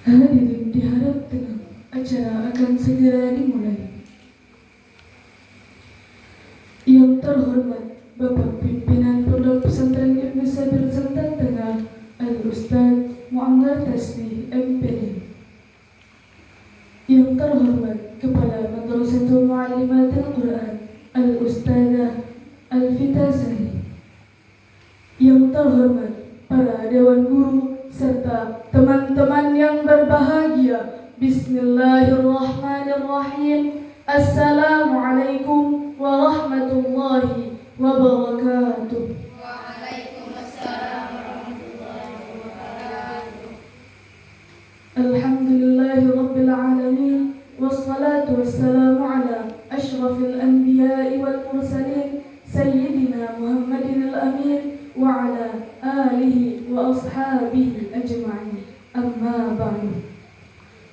Hadirin diharap tenang, acara akan segera dimulai. Yang terhormat Bapak Pimpinan Pondok Pesantren Ibnu Sabir Selatan Tengah Al-Ustaz Muammar Tasbih MPD. Yang terhormat Kepala Madrasatul Muallimatul Quran Al-Ustazah Alfita Sari. Yang terhormat para Dewan Guru serta teman-teman yang berbahagia. Bismillahirrahmanirrahim. Assalamualaikum warahmatullahi wabarakatuh. Waalaikumsalam warahmatullahi wabarakatuh. Alhamdulillahi rabbil alamin. Wassalatu wassalamu ala ashrafil anbiya'i wal mursalin Sayyidina Muhammadin al-amin wa ala alihi wa ashabihi ajma'in. Amma ba'du.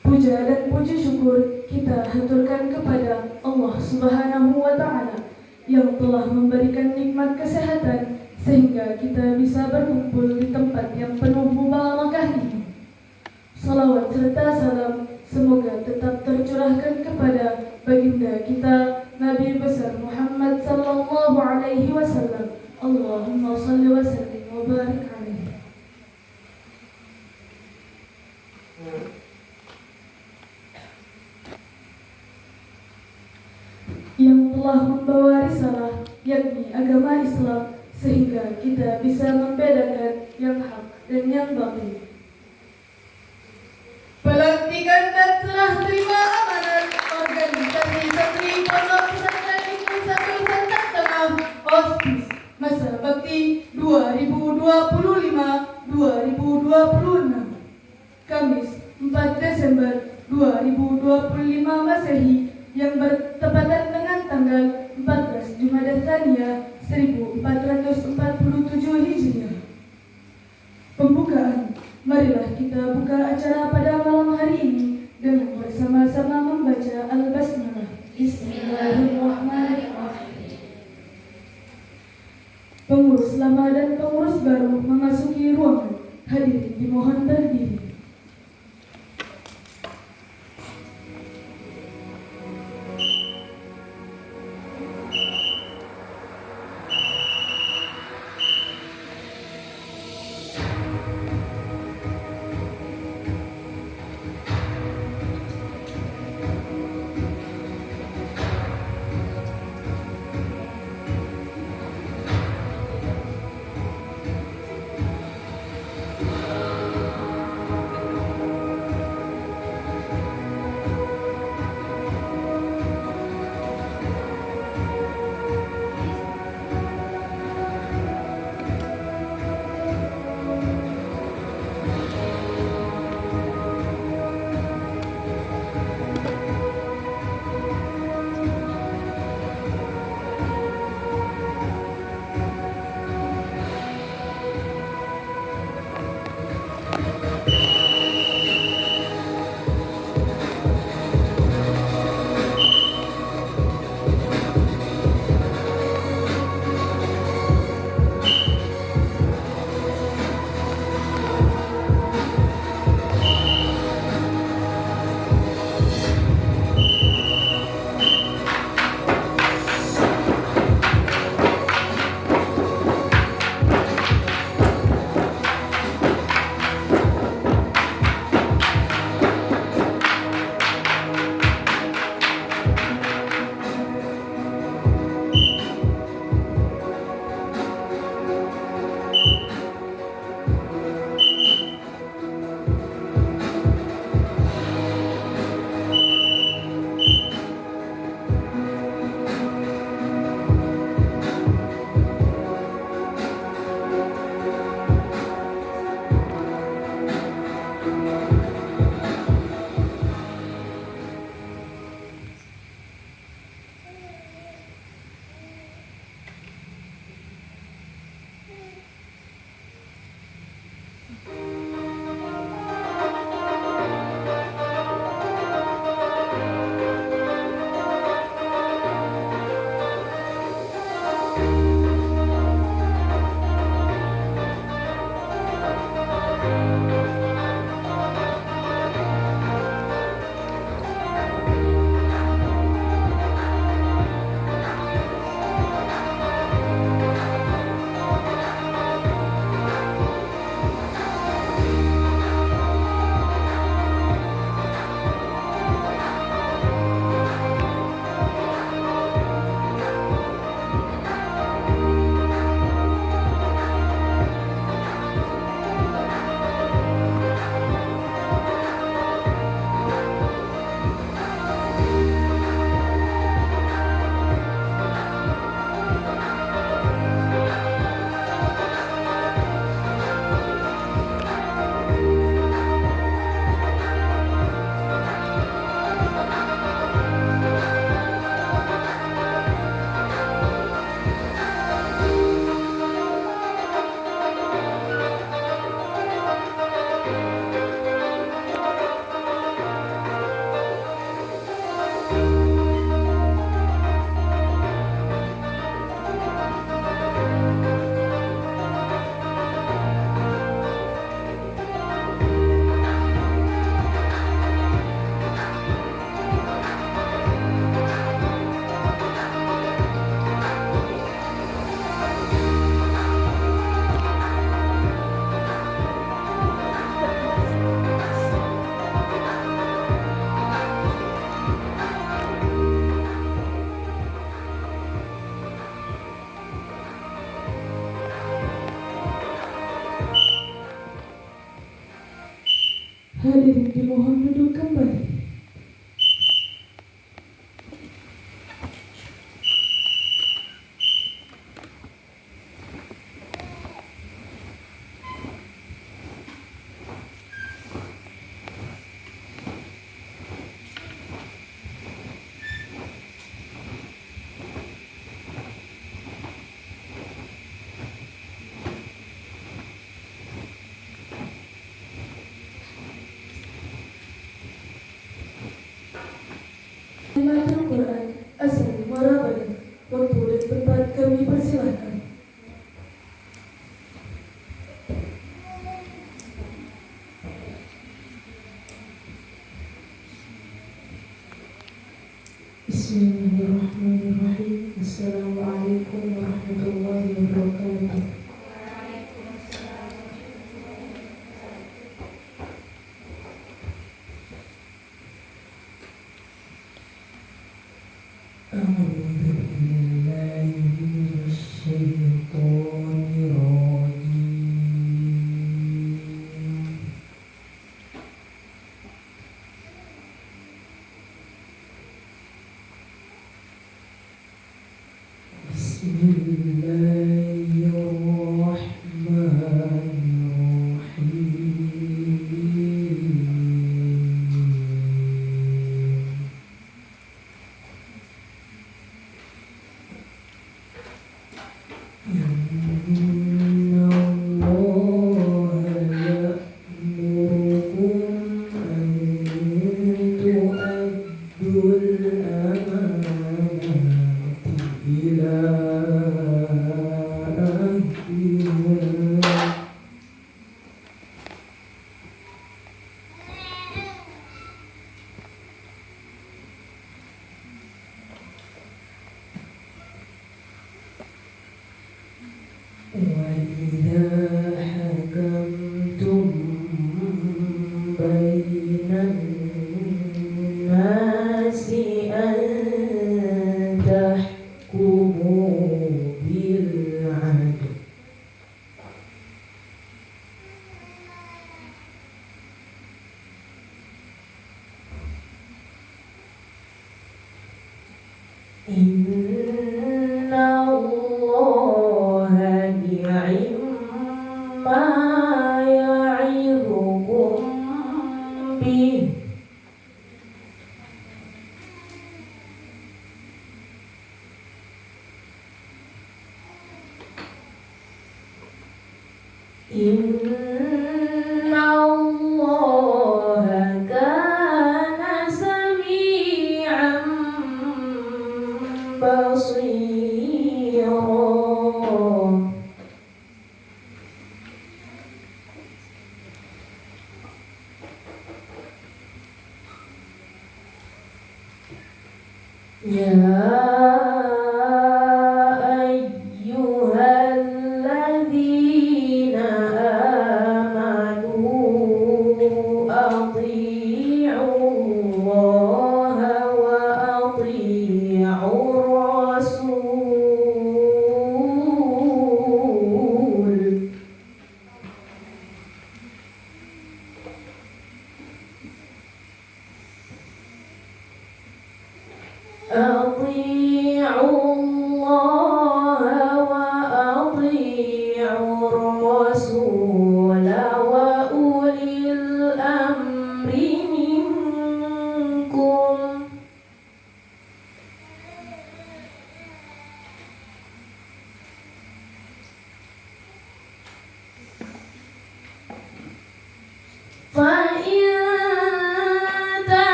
Puja dan puji syukur kita haturkan kepada Allah Subhanahu wa Ta'ala yang telah memberikan nikmat kesehatan sehingga kita bisa berkumpul di tempat yang penuh mubarakah ini. Salawat serta salam semoga tetap tercurahkan kepada baginda kita Nabi besar Muhammad sallallahu alaihi wasallam. Allahumma salli wa sallim wa barik alaihi. Yang telah membawa risalah yakni agama Islam sehingga kita bisa membedakan yang hak dan yang batil. Pelantikan dan serah terima amanat organisasi santri Pondok Pesantren Ibnu Sabir Selatan Tengah OSPIS Masa Bakti 2025-2026 Kamis 4 Desember 2025 Masehi yang bertepatan dengan tanggal 14 Jumadah Tsaniyah 1447 Hijriah. Pembukaan. Marilah kita buka acara pada malam hari ini dengan bersama-sama membaca Al-Basmalah. Bismillahirrahmanirrahim. Pengurus lama dan pengurus baru memasuki ruangan. Hadirin dimohon berdiri. Hadirin dimohon duduk kembali. Al Quran asal warabada. Waktu dan tempat kami persilahkan. Bismillahirrahmanirrahim. Assalamualaikum warahmatullahi wabarakatuh.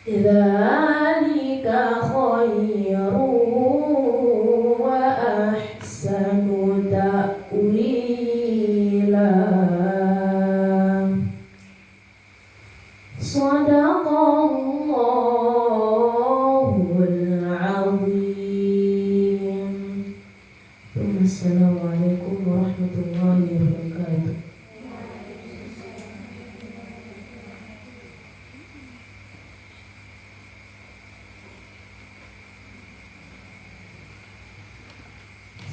ذلك خير وأحسن تأويلا صدق الله العظيم. Assalamualaikum warahmatullahi wabarakatuh.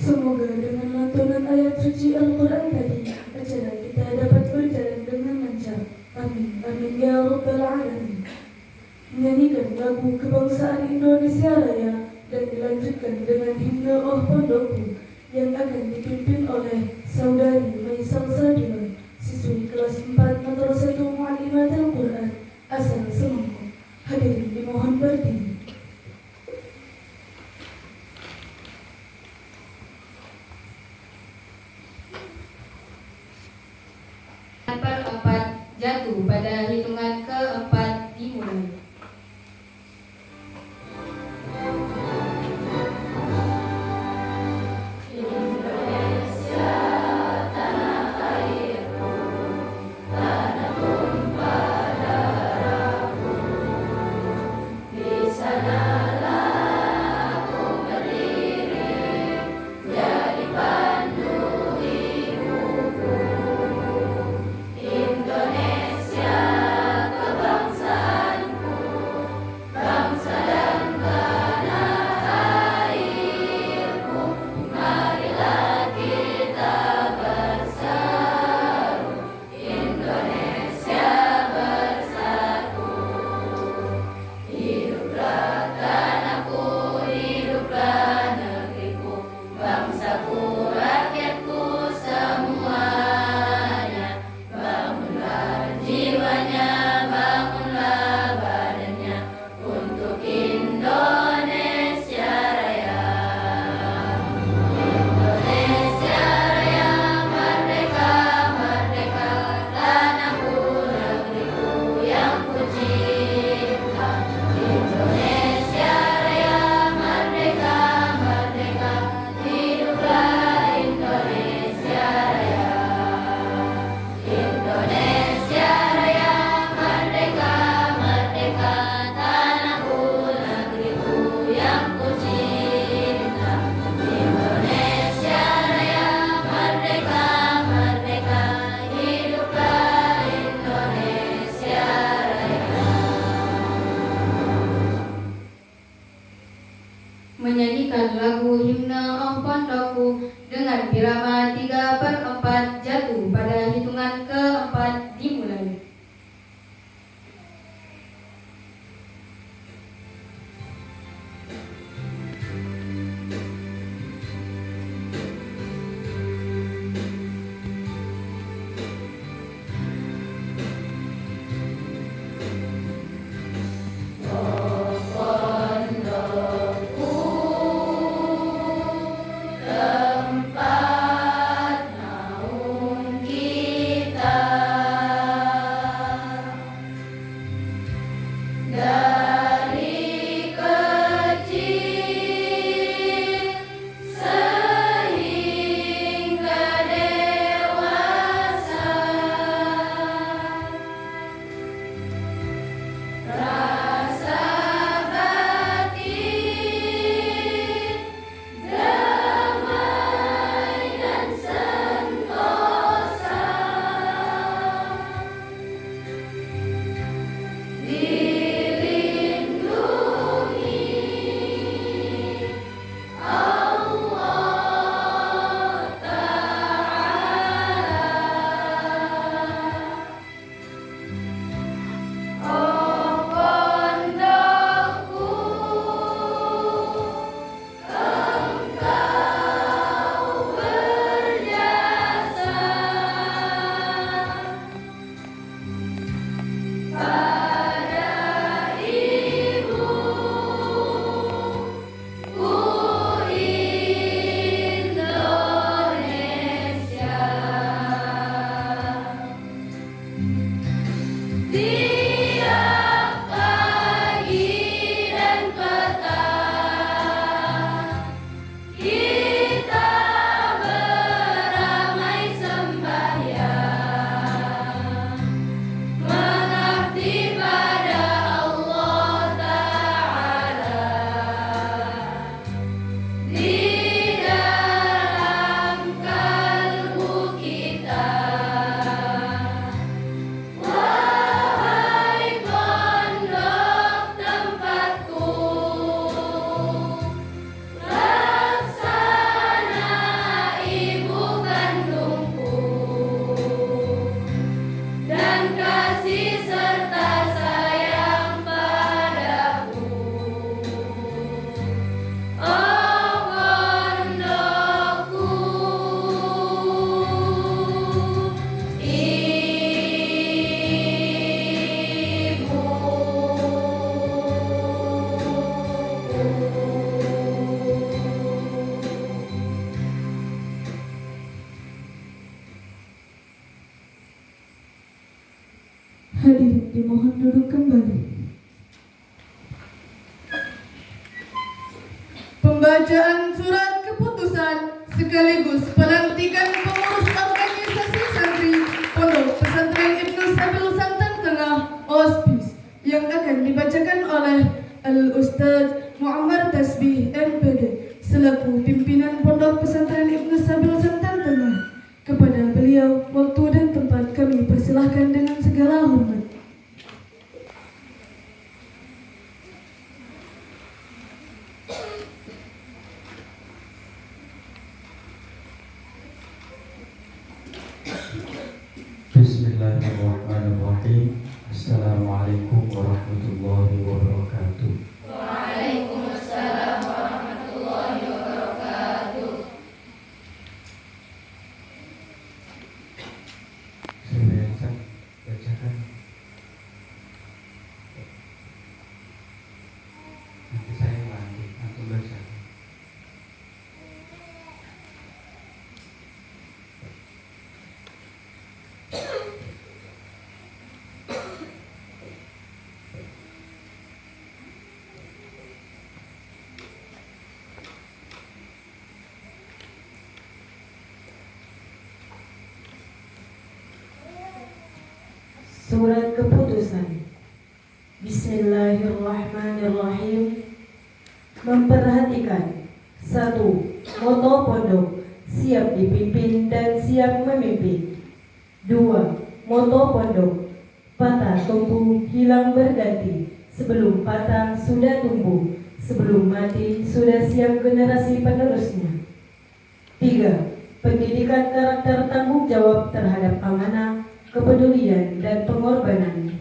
Semoga dengan lantunan ayat suci Al-Quran tadi, acara kita dapat berjalan dengan lancar. Amin, amin ya Rabbal Alamin. Menyanyikan lagu kebangsaan Indonesia Raya dan dilanjutkan dengan himne Oh Pondokku yang akan dipimpin oleh Saudari Maisal Sadila, siswi kelas 4 Madrasatul Muallimatul Quran asal Semangko. Hadirin dimohon berdiri. Per-4 jatuh pada hitungan keempat dimulai. Menyanyikan lagu himne Oh Pondokku dengan birama 3/4 jatuh pada hitungan keempat dimulai. Tiap pagi dan petang Pembacaan surat keputusan sekaligus pelantikan pengurus organisasi santri Pondok Pesantren Ibnu Sabil Santan Tengah Ospis yang akan dibacakan oleh Al-Ustadz Muammar Tasbih MPD selaku pimpinan Pondok Pesantren Ibnu Sabil Santan Tengah. Kepada beliau, waktu dan tempat kami persilahkan dengan segala hormat. Bismillahirrahmanirrahim. Assalamualaikum warahmatullahi wabarakatuh. Waalaikumsalam warahmatullahi wabarakatuh. Saya bacakan. Nanti saya lanjut, antum baca. Surat keputusan. Bismillahirrahmanirrahim. Memperhatikan 1. Moto pondok siap dipimpin dan siap memimpin. 2. Moto pondok patah tumbuh hilang berganti, sebelum patah sudah tumbuh, sebelum mati sudah siap generasi penerusnya. 3. Pendidikan karakter tanggung jawab terhadap amanah, kepedulian dan pengorbanan.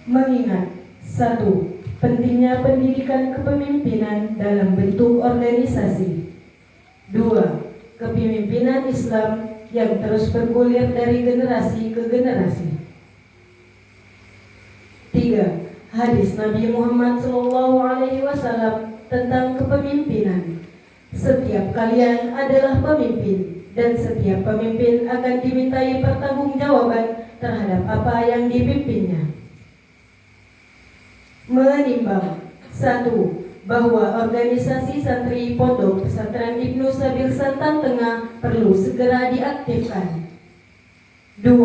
Mengingat 1. Pentingnya pendidikan kepemimpinan dalam bentuk organisasi. 2. Kepemimpinan Islam yang terus bergulir dari generasi ke generasi. 3. Hadis Nabi Muhammad SAW tentang kepemimpinan. Setiap kalian adalah pemimpin, dan setiap pemimpin akan dimintai pertanggungjawaban terhadap apa yang dipimpinnya. Menimbang 1. Bahwa organisasi santri Pondok Pesantren Ibnu Sabil Santan Tengah perlu segera diaktifkan. 2.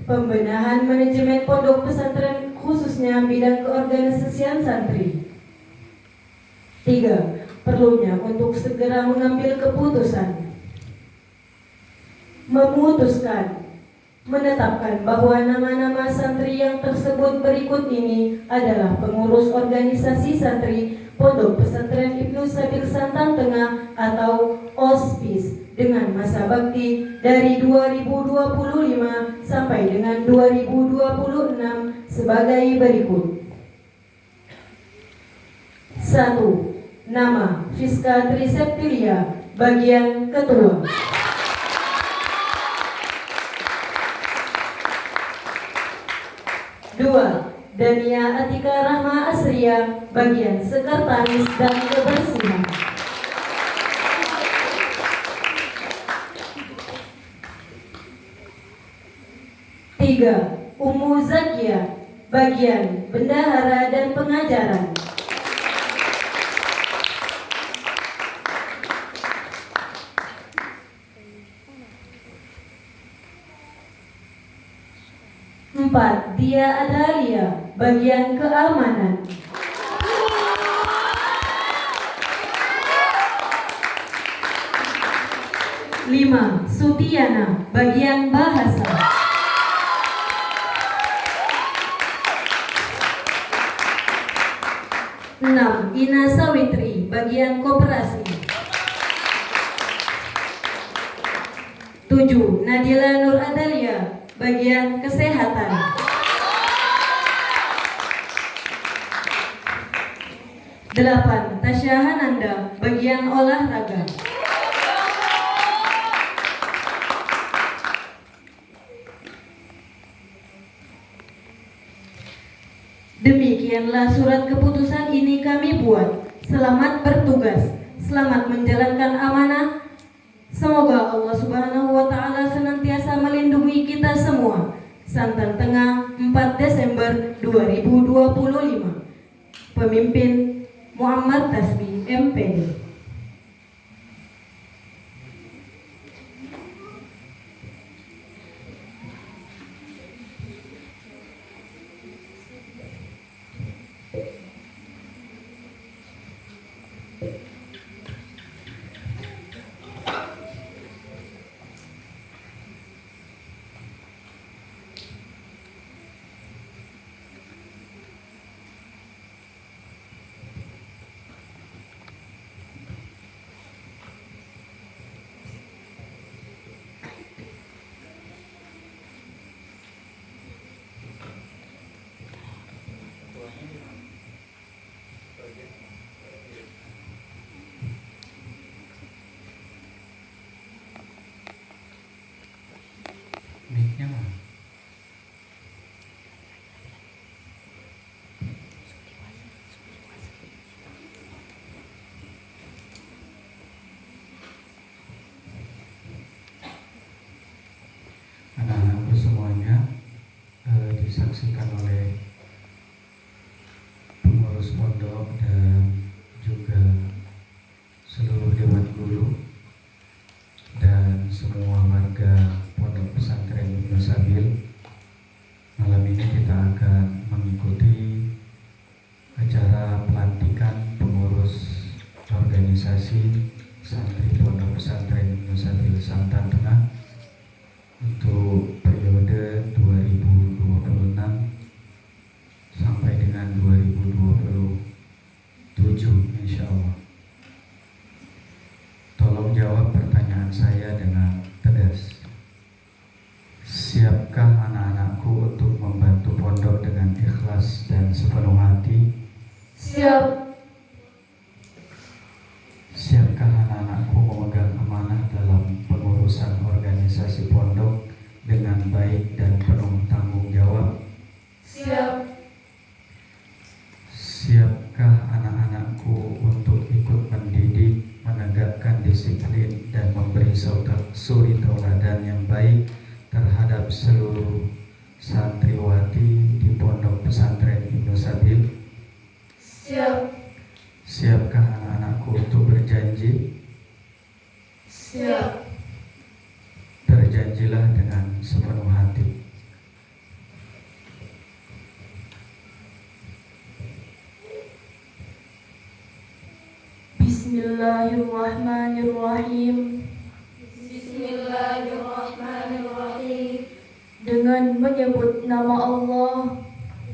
Pembenahan manajemen pondok pesantren khususnya bidang keorganisasian santri. 3. Perlunya untuk segera mengambil keputusan. Memutuskan menetapkan bahwa nama-nama santri yang tersebut berikut ini adalah pengurus organisasi santri Pondok Pesantren Ibnu Sabil Santan Tengah atau OSPIS dengan masa bakti dari 2025 sampai dengan 2026 sebagai berikut. 1. Nama Fiska Triseptilia, bagian ketua. 2. Dania Atika Rahma Asria, bagian sekretaris dan kebersihan. 3. Ummu Zakia, bagian bendahara dan pengajaran. 4. Dia Adalia, bagian keamanan. 5. Sutiana, bagian bahasa. 6. Ina Sawitri, bagian koperasi. 7. Nadila Nur Adalia, bagian kesehatan. 8. Tasya Hananda, bagian olahraga. Demikianlah surat keputusan ini kami buat. Selamat bertugas, selamat menjalankan amanah. Semoga Allah Subhanahu wa Ta'ala senantiasa melindungi kita semua. Santan Tengah, 4 Desember 2025. Pemimpin Muammar Tasbih. MPD. Mic-nya mana? Anak-anakku semuanya disaksikan oleh pengurus pondok dan juga seluruh dewan guru dan semua warga Pondok Pesantren Ibnu Sabil. Malam ini kita akan mengikuti acara pelantikan pengurus organisasi santri Pondok Pesantren Ibnu Sabil Santan Tengah untuk periode 2026 sampai dengan 2027 insya Allah. Tolong jawab pertanyaan saya dengan tegas. Siapkah anak-anakku untuk membantu pondok dengan ikhlas dan sepenuh hati? Siap. Siapkah anak-anakku memegang amanah dalam pengurusan organisasi pondok dengan baik dan penuh tanggung jawab? Siap. Siapkah anak-anakku untuk ikut mendidik, menegakkan disiplin dan memberi suri tauladan yang baik terhadap seluruh santriwati di Pondok Pesantren Ibnu Sabil? Siap. Siapkah anak-anakku untuk berjanji? Siap. Berjanjilah dengan sepenuh hati. Bismillahirrahmanirrahim. Bismillahirrahmanirrahim. Dengan menyebut nama Allah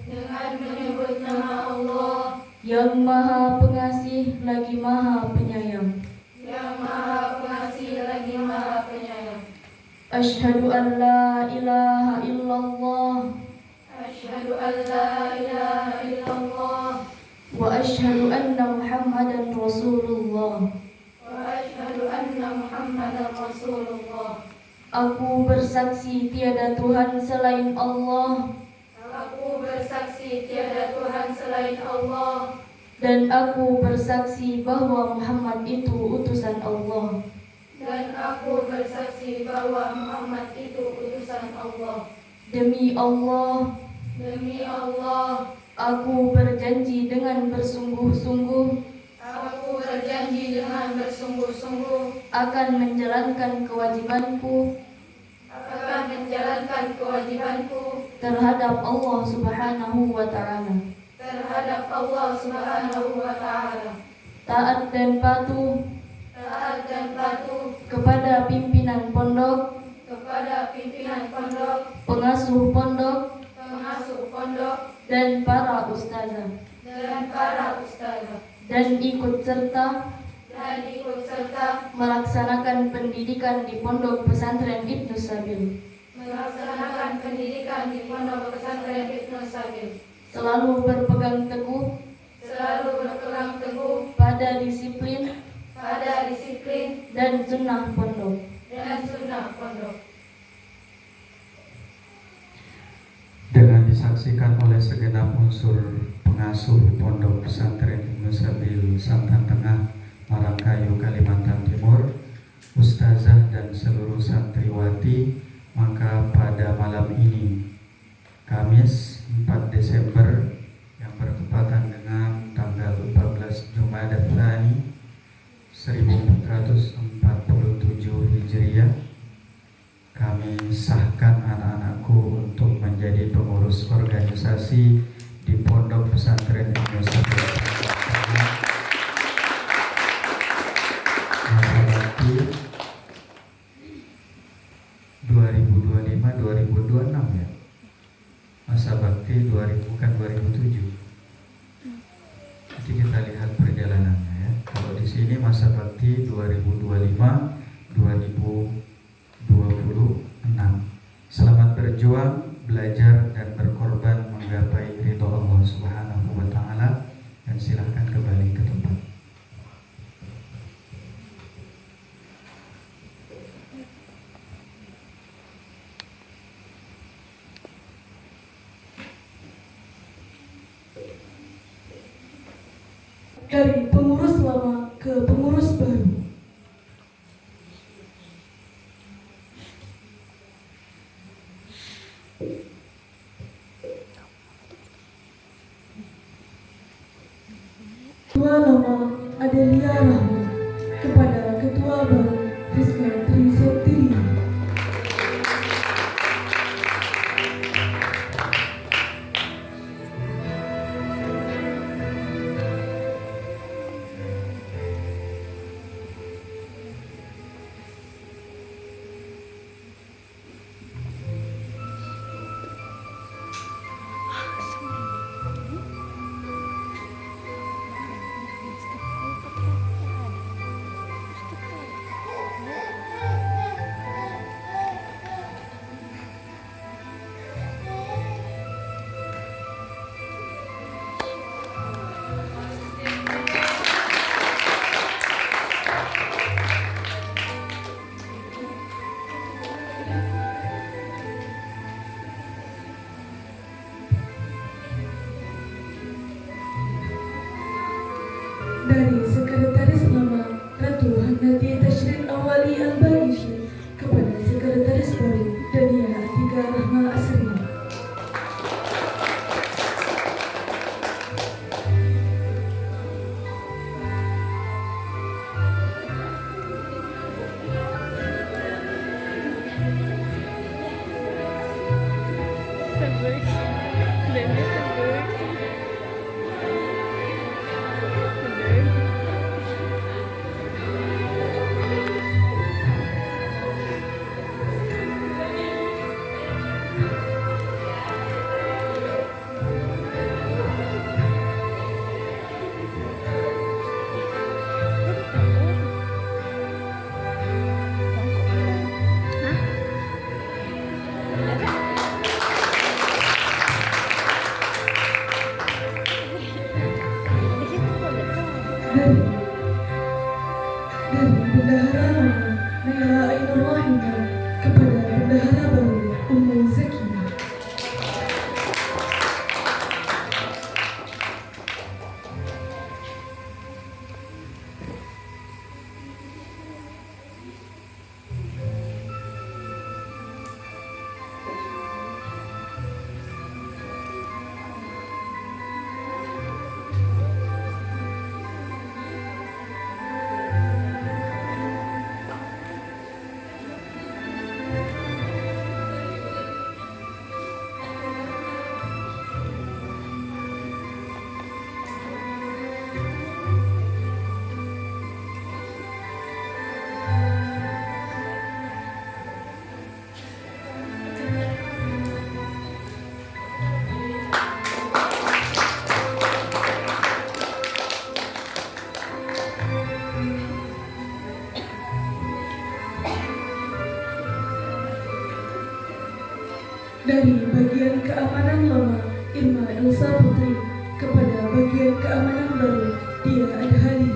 Dengan menyebut nama Allah yang Maha Pengasih lagi Maha Penyayang. yang Maha Pengasih lagi Maha Penyayang. Asyhadu an la ilaha illallah Asyhadu an la ilaha illallah wa asyhadu anna Muhammadan Rasulullah. wa asyhadu anna Muhammadan Rasulullah. Aku bersaksi tiada Tuhan selain Allah Aku bersaksi tiada Tuhan selain Allah dan aku bersaksi bahwa Muhammad itu utusan Allah. dan aku bersaksi bahwa Muhammad itu utusan Allah. Demi Allah, Demi Allah, aku berjanji dengan bersungguh-sungguh aku berjanji dengan bersungguh-sungguh akan menjalankan kewajibanku akan menjalankan kewajibanku terhadap Allah Subhanahu wa Ta'ala, terhadap Allah Subhanahu wa Ta'ala, taat dan patuh taat dan patuh kepada pimpinan pondok, kepada pimpinan pondok, pengasuh pondok, pengasuh pondok, dan para ustazah, dan para ustazah, dan ikut serta melaksanakan pendidikan di Pondok Pesantren Ibnu Sabil, melaksanakan pendidikan di Pondok Pesantren Ibnu Sabil, selalu berpegang teguh selalu berpegang teguh pada disiplin pada disiplin dan sunnah pondok. dan sunnah pondok. Dengan disaksikan oleh segenap unsur pengasuh Pondok Pesantren Ibnu Sabil Santan Tengah, Marangkayu, Kalimantan Timur, ustazah dan seluruh santriwati, maka pada malam ini, Kamis 4 Desember yang bertepatan dengan tanggal 14 Jumadats Tsani organisasi di Pondok Pesantren Indonesia. Masa bakti 2025-2026 ya. Masa bakti 2000 bukan 2007. Nanti kita lihat perjalanannya ya. Kalau di sini masa bakti 2025-2026. Selamat berjuang, belajar dan berkorban menggapai ridho Allah Subhanahu wa taala, dan silahkan kembali ke tempat. Dari pengurus lama ke pengurus baru. Ketua lama Adelia Rahma kepada Ketua baru Rizka Triseptiri. Dari Sekretaris Lama Ratu Handati Tashrin Awali Al-Baisi kepada Sekretaris baru Dania Atika Rahma Asri. Dari Bendahara Lama Naila Ainur Wahida kepada Bendahara baru Ummu Zaki. Dari bagian keamanan lama Irma Elsa Putri kepada bagian keamanan baru Dia Adhali.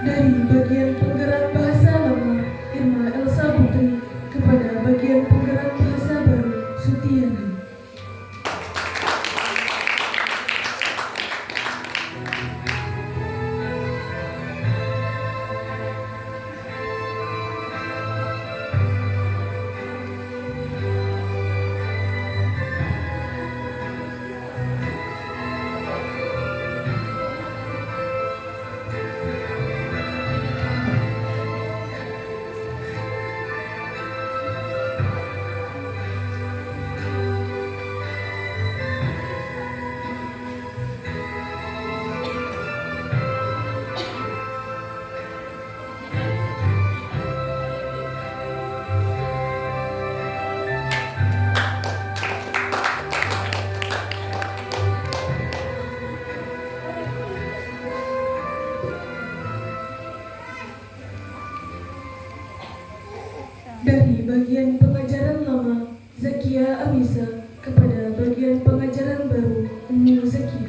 Dari bagian penggerak bahasa lama Irma Elsa Putri kepada bagian penggerak bahasa baru Sutiana. Dari bagian pengajaran lama Zakia Amisa kepada bagian pengajaran baru Ummu Zakia.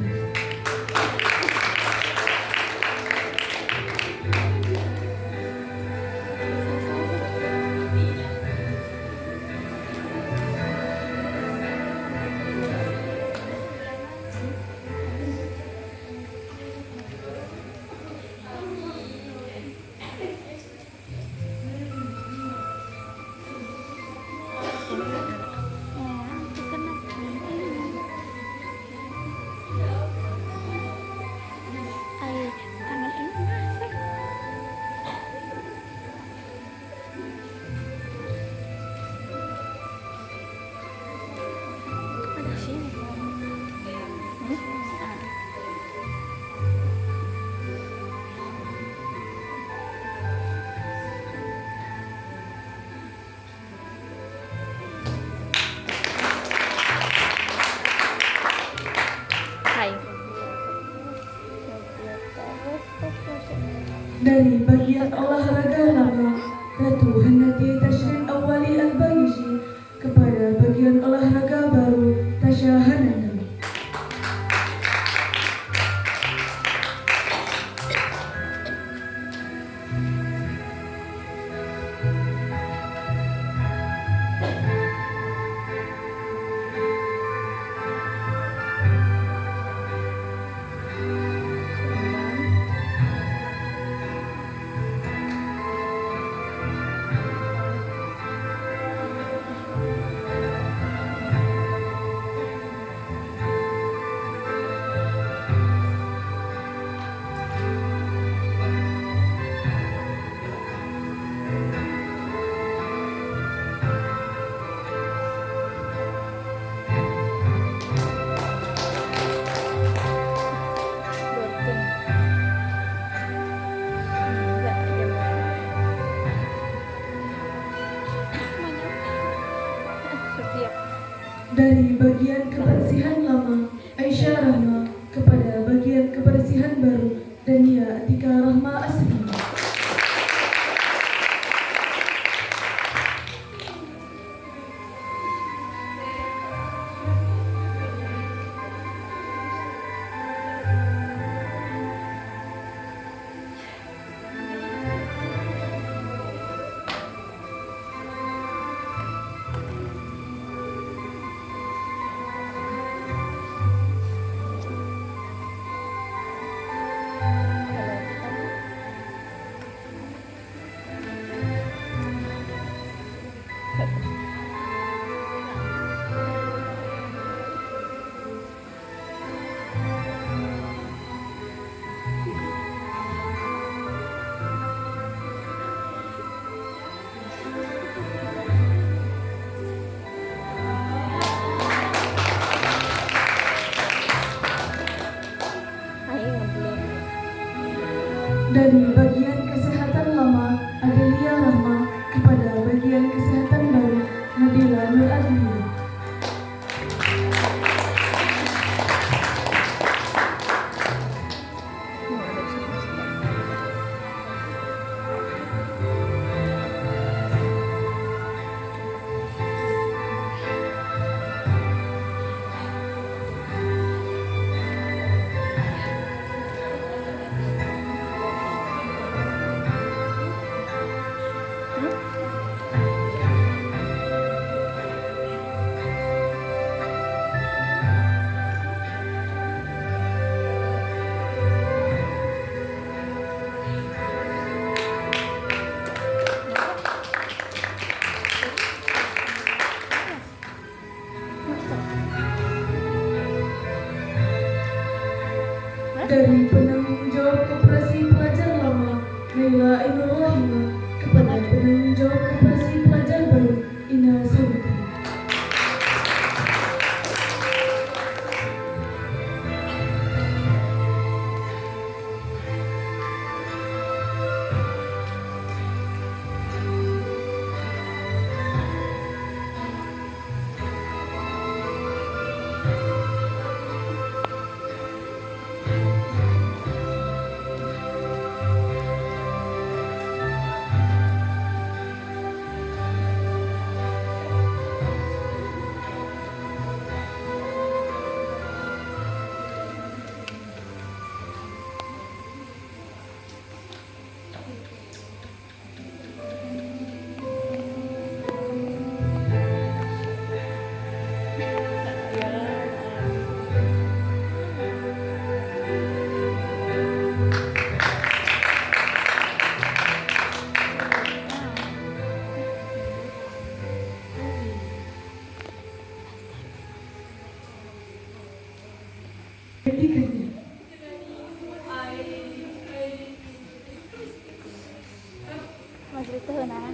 Dari bagian olahraga lama Ratu Hannati Tashrin Awali Al-Bangishi kepada bagian olahraga baru Tasya Hanana. Dari bagian kebersihan lama Aisyah Rahma kepada bagian kebersihan baru Dania Atika Rahma Asri. Dari bagian kesehatan lama Adelia Rahma kepada bagian kesehatan baru Nabila Nur Adlia. Dari penanggung jawab Koperasi Pelajar Lama Naila Ainur Rahimah kepada penanggung jawab Koperasi Pelajar Baru Ina Sabiti. Masih itu nah.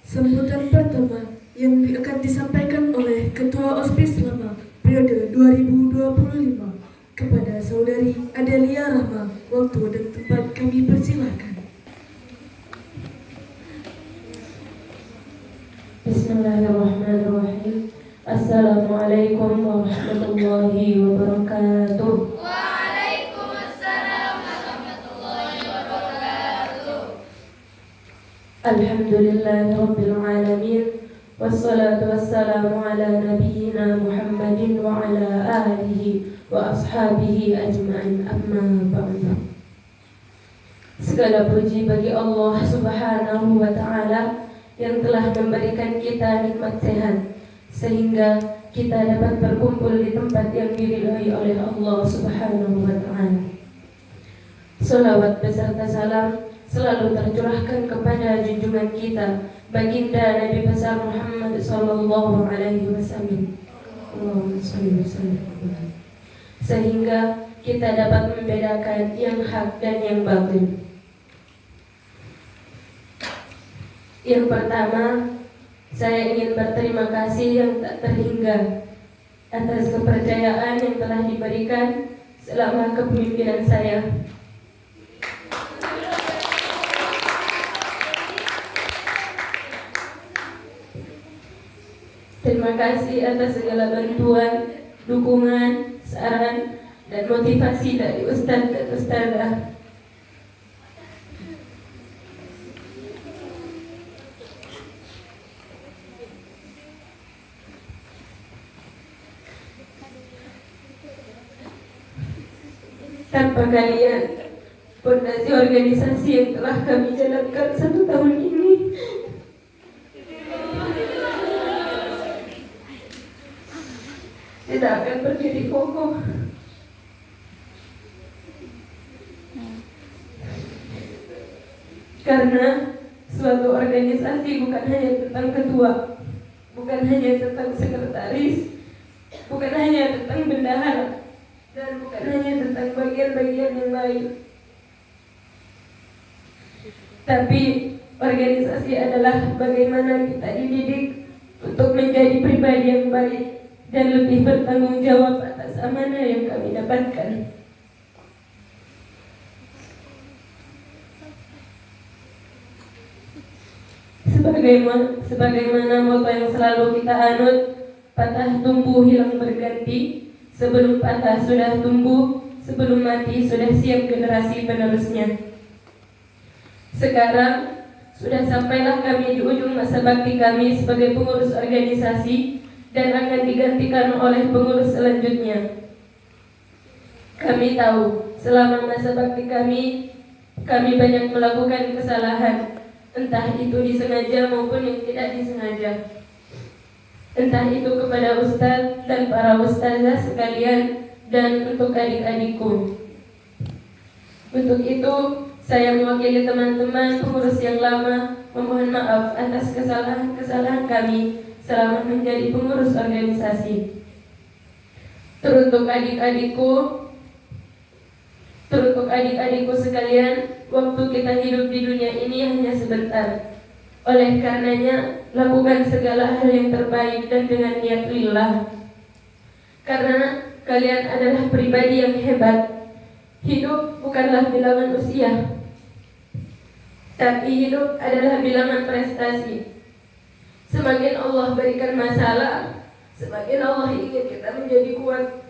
Sambutan pertama yang akan disampaikan oleh Ketua OSPIS Lama periode 2025 kepada Saudari Adelia Rahma. Waktu dan tempat kami persilahkan. Bismillahirrahmanirrahim. Assalamualaikum warahmatullahi wabarakatuh. Waalaikumsalam warahmatullahi wabarakatuh. Alhamdulillahirabbil alamin. Wassalatu wassalamu ala nabiyyina Muhammadin wa ala alihi wa ashabihi ajma'in, amma ba'du. Segala puji bagi Allah Subhanahu wa ta'ala yang telah memberikan kita nikmat sehat sehingga kita dapat berkumpul di tempat yang diridhai oleh Allah Subhanahu wa ta'ala. Salawat beserta salam selalu tercurahkan kepada junjungan kita baginda Nabi besar Muhammad sallallahu alaihi wasallam. Allahumma shalli wa sallim. Sehingga kita dapat membedakan yang hak dan yang batil. Yang pertama, saya ingin berterima kasih yang tak terhingga atas kepercayaan yang telah diberikan selama kepemimpinan saya. Terima kasih atas segala bantuan, dukungan, saran, dan motivasi dari Ustadz dan Ustadzah. menyapa kalian. Fondasi organisasi yang telah kami jalankan 1 tahun ini tidak akan berdiri kokoh. Karena suatu organisasi bukan hanya tentang ketua, bukan hanya tentang sekretaris, bukan hanya tentang bendahara, dan bukan hanya tentang bagian-bagian yang lain. Tapi organisasi adalah bagaimana kita dididik untuk menjadi pribadi yang baik dan lebih bertanggung jawab atas amanah yang kami dapatkan. Sebagaimana moto yang selalu kita anut, patah tumbuh hilang berganti, sebelum patah sudah tumbuh, sebelum mati sudah siap generasi penerusnya. Sekarang sudah sampailah kami di ujung masa bakti kami sebagai pengurus organisasi dan akan digantikan oleh pengurus selanjutnya. Kami tahu selama masa bakti kami banyak melakukan kesalahan, entah itu disengaja maupun yang tidak disengaja. Entah itu kepada ustadz dan para ustazah sekalian dan untuk adik-adikku. Untuk itu, saya mewakili teman-teman pengurus yang lama memohon maaf atas kesalahan-kesalahan kami selama menjadi pengurus organisasi. Teruntuk adik-adikku sekalian, waktu kita hidup di dunia ini hanya sebentar. Oleh karenanya, lakukan segala hal yang terbaik dan dengan niat lillah. Karena kalian adalah pribadi yang hebat. Hidup bukanlah bilangan usia, tapi hidup adalah bilangan prestasi. Semakin Allah berikan masalah, semakin Allah ingin kita menjadi kuat.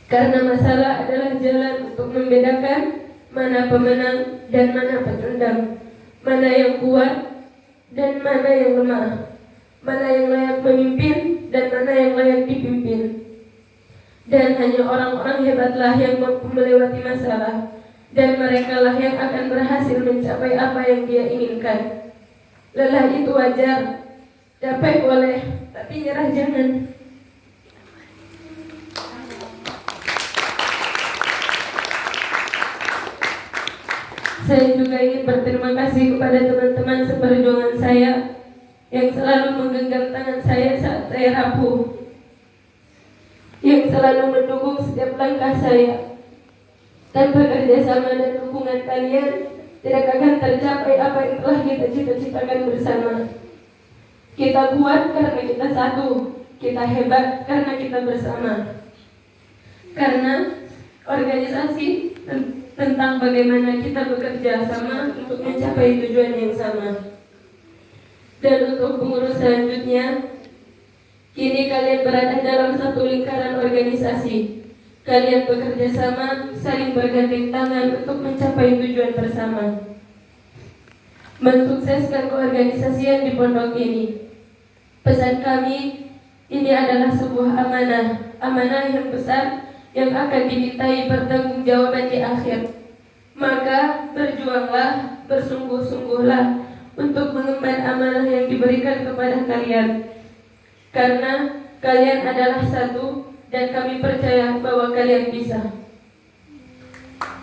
Karena masalah adalah jalan untuk membedakan mana pemenang dan mana pecundang, mana yang kuat dan mana yang lemah, mana yang layak memimpin dan mana yang layak dipimpin. Dan hanya orang-orang hebatlah yang mampu melewati masalah, dan merekalah yang akan berhasil mencapai apa yang dia inginkan. Lelah itu wajar, capek boleh, tapi nyerah jangan. Saya juga ingin berterima kasih kepada teman-teman seperjuangan saya yang selalu menggenggam tangan saya saat saya rapuh, yang selalu mendukung setiap langkah saya. Tanpa kerjasama dan dukungan kalian, tidak akan tercapai apa yang telah kita cita-citakan bersama. Kita kuat karena kita satu, kita hebat karena kita bersama. Karena organisasi tentang bagaimana kita bekerja sama untuk mencapai tujuan yang sama. Dan untuk pengurus selanjutnya, kini kalian berada dalam satu lingkaran organisasi. Kalian bekerja sama, saling bergandeng tangan untuk mencapai tujuan bersama, mensukseskan keorganisasian di pondok ini. Pesan kami, ini adalah sebuah amanah yang besar yang akan dimintai pertanggungjawaban di akhir. Maka berjuanglah, bersungguh-sungguhlah untuk mengemban amanah yang diberikan kepada kalian. Karena kalian adalah satu dan kami percaya bahwa kalian bisa.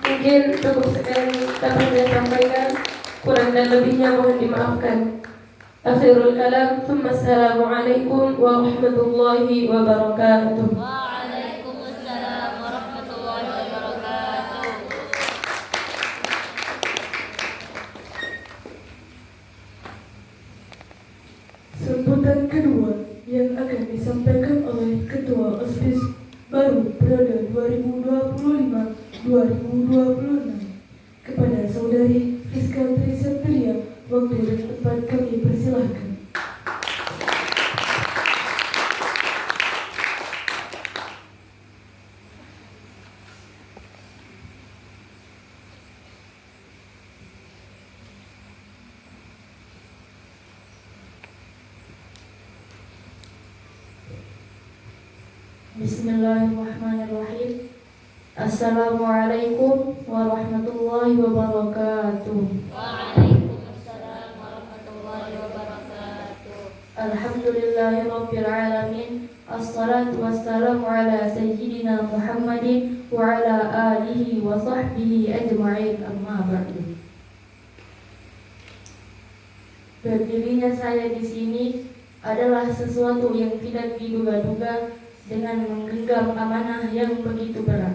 Mungkin cukup sekian dapat saya sampaikan, kurang dan lebihnya mohon dimaafkan. Akhirul kalam, Assalamualaikum warahmatullahi wabarakatuh. Waalaikumsalam warahmatullahi wabarakatuh. Sambutan kedua yang akan disampaikan oleh Ketua OSPIS baru periode 2025-2026 kepada Saudari Rizka Trisatria. Waktu dan tempat kami persilahkan. Bismillahirrahmanirrahim. Assalamualaikum warahmatullahi wabarakatuh. Waalaikumsalam warahmatullahi wabarakatuh. Alhamdulillahirabbil alamin. Assalatu wassalamu ala sayyidina Muhammadin wa ala alihi wa sahbihi ajma'in, amma ba'du. Berdirinya saya di sini adalah sesuatu yang tidak diduga-duga dengan menggenggam amanah yang begitu berat.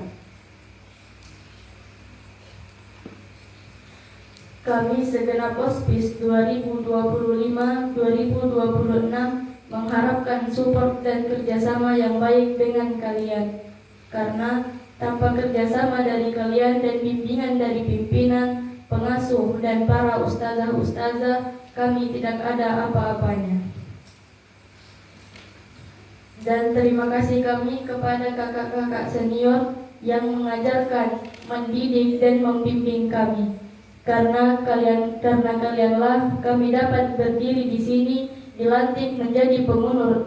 Kami segenap Ospis 2025-2026 mengharapkan support dan kerjasama yang baik dengan kalian, karena tanpa kerjasama dari kalian dan bimbingan dari pimpinan, pengasuh, dan para ustazah-ustazah, kami tidak ada apa-apanya. Dan terima kasih kami kepada kakak-kakak senior yang mengajarkan, mendidik, dan membimbing kami. Karena kalianlah kami dapat berdiri di sini, dilantik menjadi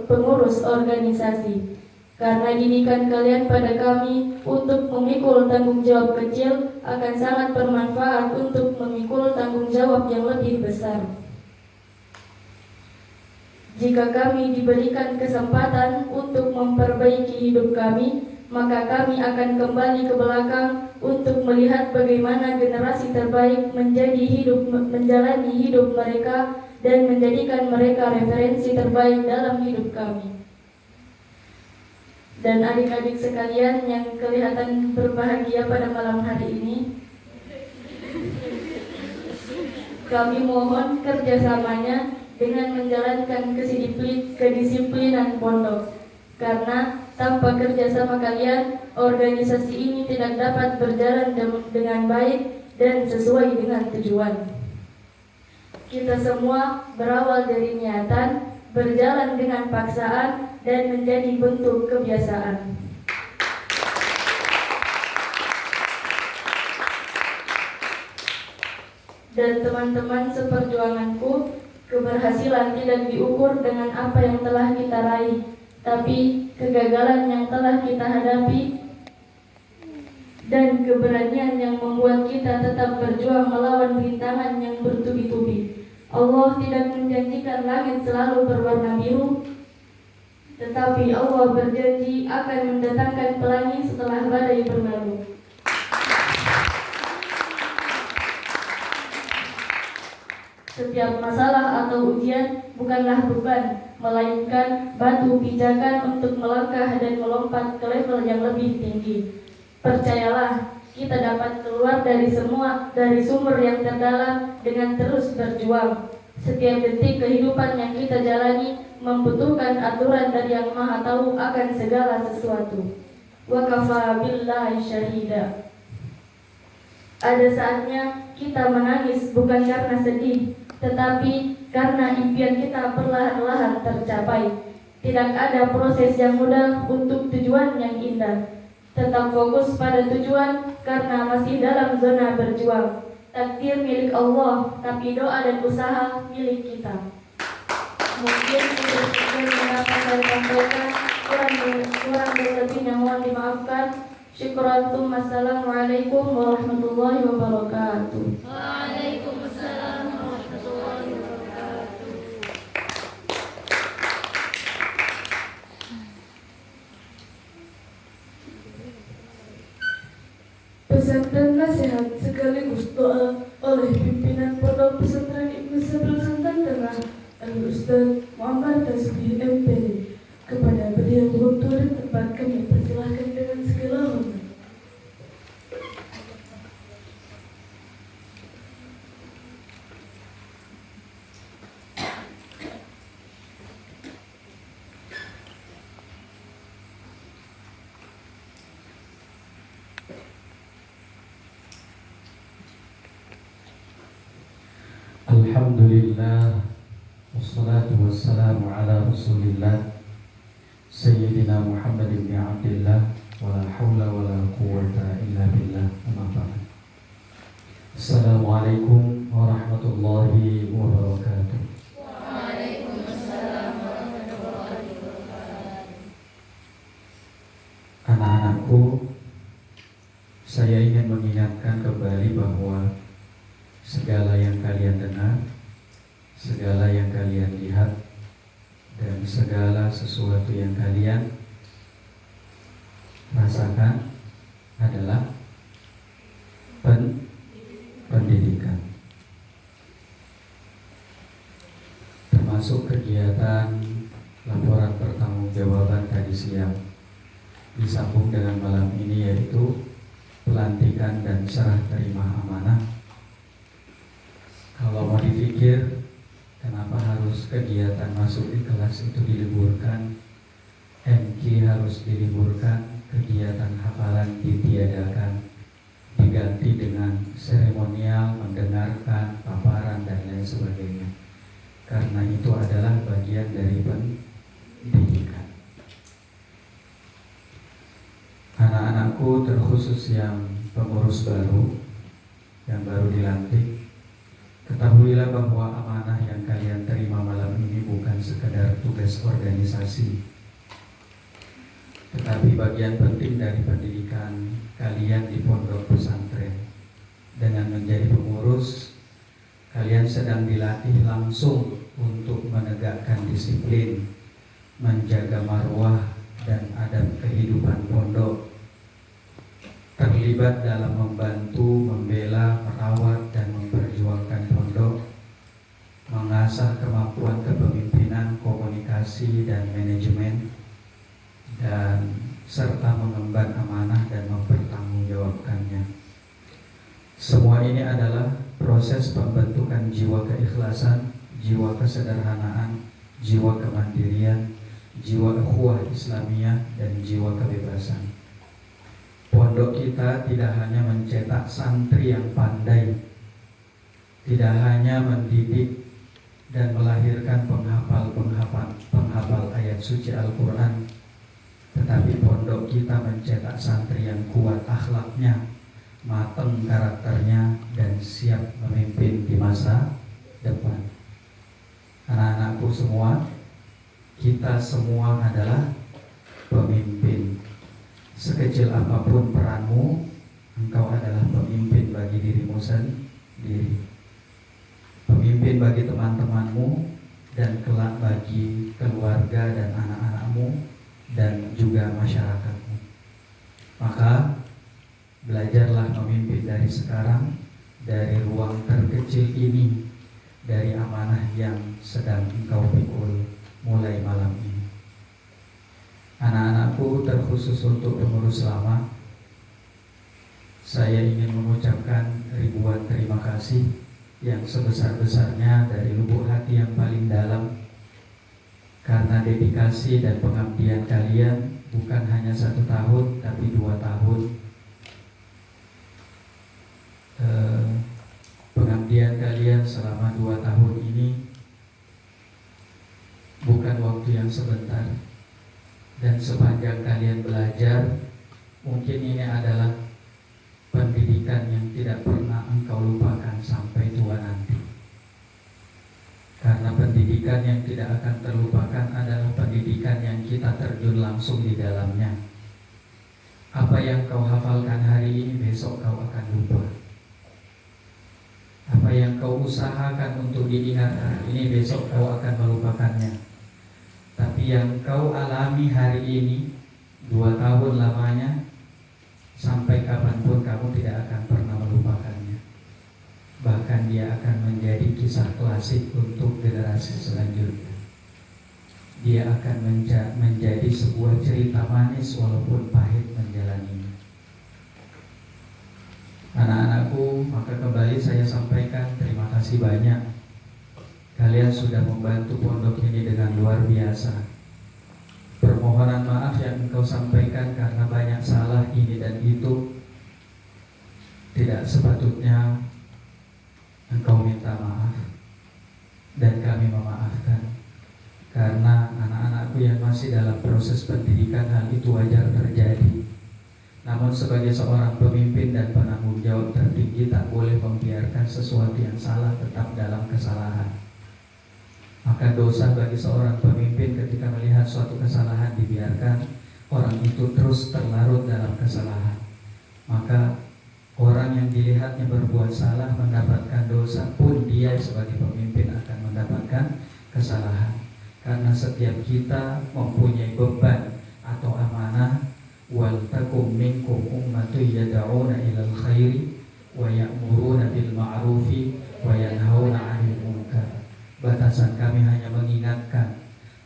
pengurus organisasi. Karena didikan kalian pada kami untuk memikul tanggung jawab kecil akan sangat bermanfaat untuk memikul tanggung jawab yang lebih besar. Jika kami diberikan kesempatan untuk memperbaiki hidup kami, maka kami akan kembali ke belakang untuk melihat bagaimana generasi terbaik menjalani hidup mereka dan menjadikan mereka referensi terbaik dalam hidup kami. Dan adik-adik sekalian yang kelihatan berbahagia pada malam hari ini, kami mohon kerjasamanya dengan menjalankan kedisiplinan pondok. Karena tanpa kerjasama kalian, organisasi ini tidak dapat berjalan dengan baik dan sesuai dengan tujuan. Kita semua berawal dari niatan, berjalan dengan paksaan, dan menjadi bentuk kebiasaan. Dan teman-teman seperjuanganku, keberhasilan tidak diukur dengan apa yang telah kita raih, tapi kegagalan yang telah kita hadapi dan keberanian yang membuat kita tetap berjuang melawan rintangan yang bertubi-tubi. Allah tidak menjanjikan langit selalu berwarna biru, tetapi Allah berjanji akan mendatangkan pelangi setelah badai berlalu. Setiap masalah atau ujian bukanlah beban, melainkan batu pijakan untuk melangkah dan melompat ke level yang lebih tinggi. Percayalah, kita dapat keluar dari sumber yang terdalam dengan terus berjuang. Setiap detik kehidupan yang kita jalani membutuhkan aturan dari Yang Maha Tahu akan segala sesuatu. Wa kafa billahi syahida. Ada saatnya kita menangis bukan karena sedih, tetapi karena impian kita perlahan-lahan tercapai. Tidak ada proses yang mudah untuk tujuan yang indah. Tetap fokus pada tujuan karena masih dalam zona berjuang. Takdir milik Allah, tapi doa dan usaha milik kita. Mungkin untuk yang dapat saya sampaikan, kurang berlebihnya mohon dimaafkan. Syukran. Assalamualaikum warahmatullahi wabarakatuh. Waalaikumsalam warahmatullahi wabarakatuh. Pesan dan nasihat sekaligus doa oleh pimpinan Pondok Pesantren Ibnu Sabil Santan Tengah Al-Ustaz Muhammad Tasbih MPD. Kepada beliau waktu dan tempat kami persilahkan dengan segala hormat. Alhamdulillah, wassalatu wassalamu ala rasulillah Sayyidina Muhammad ibn Abdillah, wa la hawla wa la quwwata illa billah, amma ba'd. Assalamualaikum warahmatullahi wabarakatuh. Waalaikumsalam warahmatullahi wabarakatuh. Anak-anakku, saya ingin mengingatkan kembali bahwa segala yang kalian dengar, segala yang kalian lihat, dan segala sesuatu yang kalian rasakan adalah pendidikan. Termasuk kegiatan laporan pertanggungjawaban tadi siang disambung dengan malam ini, yaitu pelantikan dan serah terima amanah. Kalau mau dipikir, kenapa harus kegiatan masuk di kelas itu diliburkan, MK harus diliburkan, kegiatan hafalan ditiadakan, diganti dengan seremonial, mendengarkan, paparan, dan lain sebagainya. Karena itu adalah bagian dari pendidikan. Anak-anakku, terkhusus yang pengurus baru, yang baru dilantik, ketahuilah bahwa amanah yang kalian terima malam ini bukan sekedar tugas organisasi, tetapi bagian penting dari pendidikan kalian di pondok pesantren. Dengan menjadi pengurus, kalian sedang dilatih langsung untuk menegakkan disiplin, menjaga marwah dan adab kehidupan pondok, terlibat dalam membantu, membela, merawat, dan memperjuangkan pondok, mengasah kemampuan kepemimpinan, komunikasi, dan manajemen, dan serta mengemban amanah dan mempertanggungjawabkannya. Semua ini adalah proses pembentukan jiwa keikhlasan, jiwa kesederhanaan, jiwa kemandirian, jiwa ukhuwah Islamiyah, dan jiwa kebebasan. Pondok kita tidak hanya mencetak santri yang pandai, tidak hanya mendidik dan melahirkan penghafal ayat suci Al-Quran, tetapi pondok kita mencetak santri yang kuat akhlaknya, matang karakternya, dan siap memimpin di masa depan. Anak-anakku semua, kita semua adalah pemimpin. Sekecil apapun peranmu, engkau adalah pemimpin bagi dirimu sendiri, pemimpin bagi teman-temanmu, dan kelak bagi keluarga dan anak-anakmu, dan juga masyarakatmu. Maka belajarlah memimpin dari sekarang, dari ruang terkecil ini, dari amanah yang sedang engkau pikul mulai malam ini. Anak-anakku, terkhusus untuk pengurus lama, saya ingin mengucapkan ribuan terima kasih yang sebesar-besarnya dari lubuk hati yang paling dalam, karena dedikasi dan pengabdian kalian bukan hanya 1 tahun, tapi 2 tahun. Pengabdian kalian selama 2 tahun ini bukan waktu yang sebentar. Dan sepanjang kalian belajar, mungkin ini adalah pendidikan yang tidak pernah engkau lupakan sampai tua nanti. Karena pendidikan yang tidak akan terlupakan adalah pendidikan yang kita terjun langsung di dalamnya. Apa yang kau hafalkan hari ini, besok kau akan lupa. Apa yang kau usahakan untuk diingat hari ini, besok kau akan melupakannya. Tapi yang kau alami hari ini 2 tahun lamanya, sampai kapanpun kamu tidak akan pernah melupakannya. Bahkan dia akan menjadi kisah klasik untuk generasi selanjutnya. Dia akan menjadi sebuah cerita manis walaupun pahit menjalaninya. Anak-anakku, maka kembali saya sampaikan terima kasih banyak. Kalian sudah membantu pondok ini dengan luar biasa. Permohonan maaf yang engkau sampaikan karena banyak salah ini dan itu, tidak sepatutnya engkau minta maaf dan kami memaafkan. Karena anak-anakku yang masih dalam proses pendidikan, hal itu wajar terjadi. Namun sebagai seorang pemimpin dan penanggung jawab tertinggi, tak boleh membiarkan sesuatu yang salah tetap dalam kesalahan. Maka dosa bagi seorang pemimpin ketika melihat suatu kesalahan dibiarkan, orang itu terus terlarut dalam kesalahan dilihatnya berbuat salah mendapatkan dosa pun dia sebagai pemimpin akan mendapatkan kesalahan. Karena setiap kita mempunyai beban atau amanah. Wal takum minkum ummatun yad'una ilal khairi wa ya'muruna bil ma'rufi wa yanhauna 'anil munkar. Batasan kami hanya mengingatkan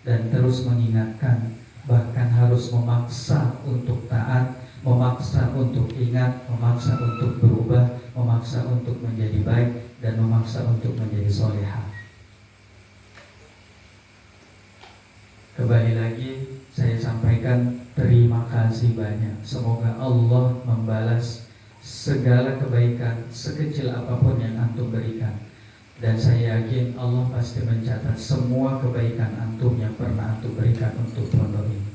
dan terus mengingatkan, bahkan harus memaksa untuk taat, memaksa untuk ingat, memaksa untuk berubah, memaksa untuk menjadi baik, dan memaksa untuk menjadi solehah. Kembali lagi saya sampaikan terima kasih banyak. Semoga Allah membalas segala kebaikan sekecil apapun yang antum berikan. Dan saya yakin Allah pasti mencatat semua kebaikan antum yang pernah antum berikan untuk pondok ini.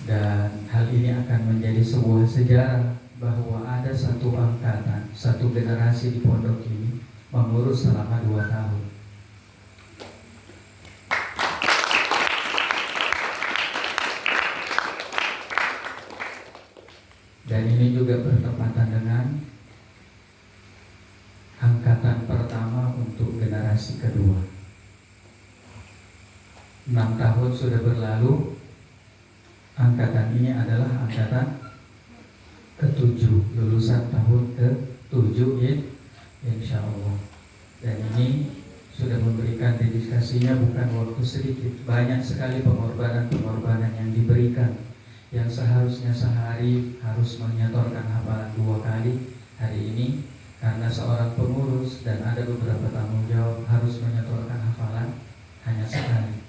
Dan hal ini akan menjadi sebuah sejarah bahwa ada satu angkatan, satu generasi di pondok ini mengurus selama 2 tahun. Dan ini juga bertepatan dengan angkatan pertama untuk generasi kedua. 6 tahun sudah berlalu. Angkatan ini adalah angkatan ke-7, lulusan tahun ke-7 insya Allah. Dan ini sudah memberikan dedikasinya bukan waktu sedikit. Banyak sekali pengorbanan-pengorbanan yang diberikan, yang seharusnya sehari harus menyetorkan hafalan 2 kali, hari ini karena seorang pengurus dan ada beberapa tanggung jawab harus menyetorkan hafalan hanya sekali.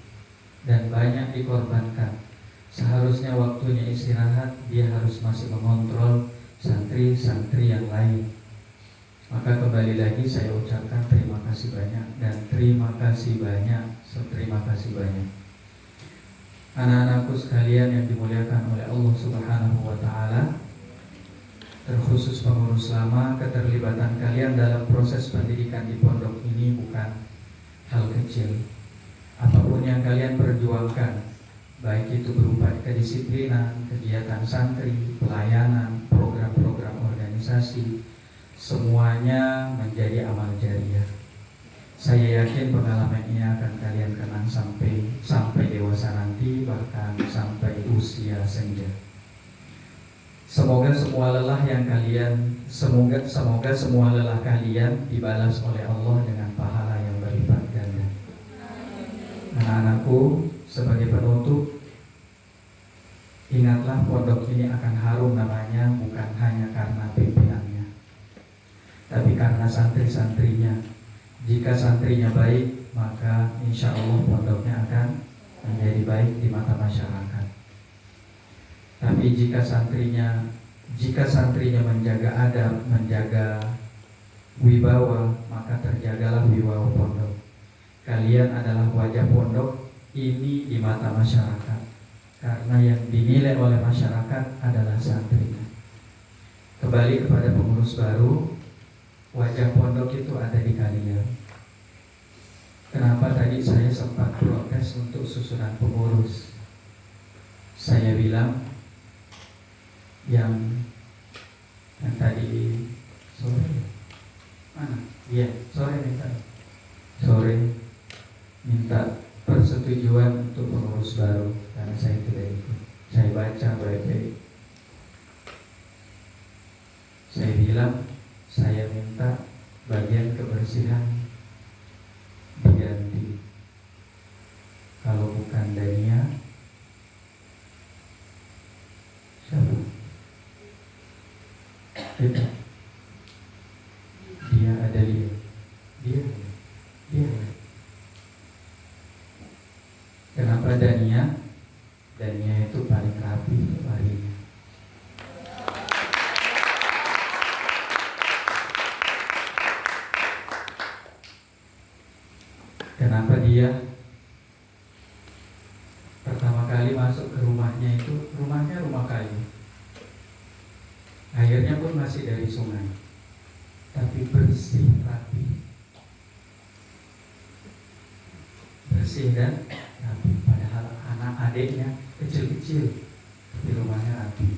Dan banyak dikorbankan. Seharusnya waktunya istirahat, dia harus masih mengontrol santri-santri yang lain. Maka kembali lagi saya ucapkan terima kasih banyak dan terima kasih banyak, terima kasih banyak. Anak-anakku sekalian yang dimuliakan oleh Allah Subhanahu wa Ta'ala, terkhusus pengurus lama, keterlibatan kalian dalam proses pendidikan di pondok ini bukan hal kecil. Apapun yang kalian perjuangkan, baik itu berupa kedisiplinan, kegiatan santri, pelayanan, program-program organisasi, semuanya menjadi amal jariah. Saya yakin pengalaman ini akan kalian kenang sampai dewasa nanti, bahkan sampai usia senja. Semoga semua lelah kalian dibalas oleh Allah dengan pahala yang berlipat ganda. Anak-anakku, sebagai penutup, ingatlah pondok ini akan harum namanya bukan hanya karena pimpinannya, tapi karena santri-santrinya. Jika santrinya baik, maka insya Allah pondoknya akan menjadi baik di mata masyarakat. Tapi jika santrinya menjaga adab, menjaga wibawa, maka terjagalah wibawa pondok. Kalian adalah wajah pondok ini di mata masyarakat, karena yang dinilai oleh masyarakat adalah santrinya. Kembali kepada pengurus baru, wajah pondok itu ada di kalian. Kenapa tadi saya sempat protes untuk susunan pengurus? Saya bilang yang tadi sore mana? Iya, sore minta persetujuan untuk pengurus baru karena saya tidak ikut. Saya baca baik-baik. Saya bilang saya minta bagian kebersihan diganti. Kalau bukan Dania, siapa? Tidak. Dia ada dia. Kenapa Dania? Dania itu paling rapi harinya. Kenapa dia? Pertama kali masuk ke rumahnya itu, rumahnya rumah kayu. Airnya pun masih dari sungai, tapi bersih, rapi. Bersih dan rapi. Padahal anak adiknya kecil-kecil, tapi rumahnya rapi.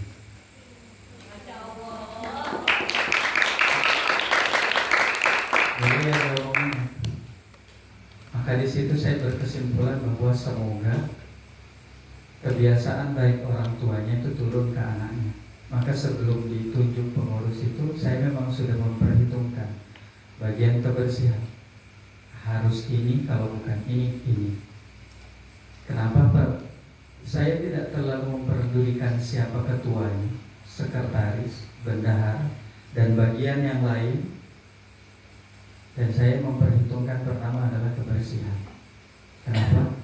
kesimpulan bahwa semoga kebiasaan baik orang tuanya itu turun ke anaknya. Maka sebelum ditunjuk pengurus itu, saya memang sudah memperhitungkan bagian kebersihan. Harus ini, kalau bukan ini. Kenapa Pak? Saya tidak terlalu memperdulikan siapa ketuanya, sekretaris, bendahara, dan bagian yang lain. Dan saya memperhitungkan pertama adalah kebersihan. Kenapa?